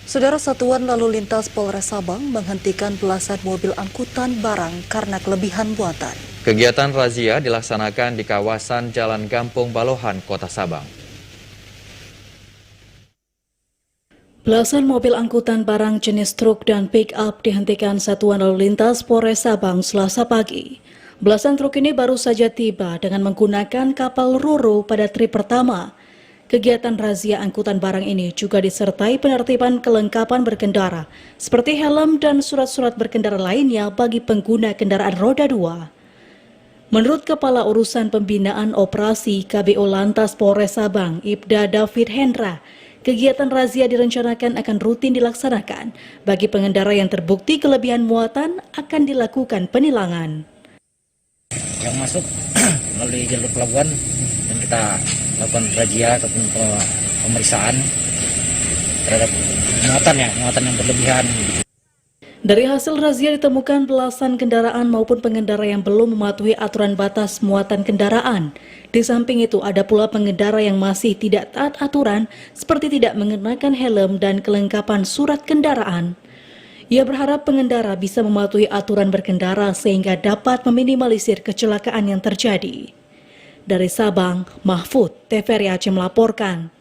Saudara, Satuan Lalu Lintas Polres Sabang menghentikan belasan mobil angkutan barang karena kelebihan muatan. Kegiatan razia dilaksanakan di kawasan Jalan Gampung Balohan, Kota Sabang. Belasan mobil angkutan barang jenis truk dan pick-up dihentikan Satuan Lalu Lintas Polres Sabang Selasa pagi. Belasan truk ini baru saja tiba dengan menggunakan kapal Roro pada trip pertama. Kegiatan razia angkutan barang ini juga disertai penertiban kelengkapan berkendara, seperti helm dan surat-surat berkendara lainnya bagi pengguna kendaraan roda 2. Menurut Kepala Urusan Pembinaan Operasi KBO Lantas Polres Sabang, Ibda David Hendra, kegiatan razia direncanakan akan rutin dilaksanakan. Bagi pengendara yang terbukti kelebihan muatan akan dilakukan penilangan. Yang masuk melalui jalur pelabuhan dan kita lakukan razia ataupun pemeriksaan terhadap muatan yang berlebihan. Dari hasil razia ditemukan belasan kendaraan maupun pengendara yang belum mematuhi aturan batas muatan kendaraan. Di samping itu ada pula pengendara yang masih tidak taat aturan seperti tidak mengenakan helm dan kelengkapan surat kendaraan. Ia berharap pengendara bisa mematuhi aturan berkendara sehingga dapat meminimalisir kecelakaan yang terjadi. Dari Sabang, Mahfud, TVRI Aceh melaporkan.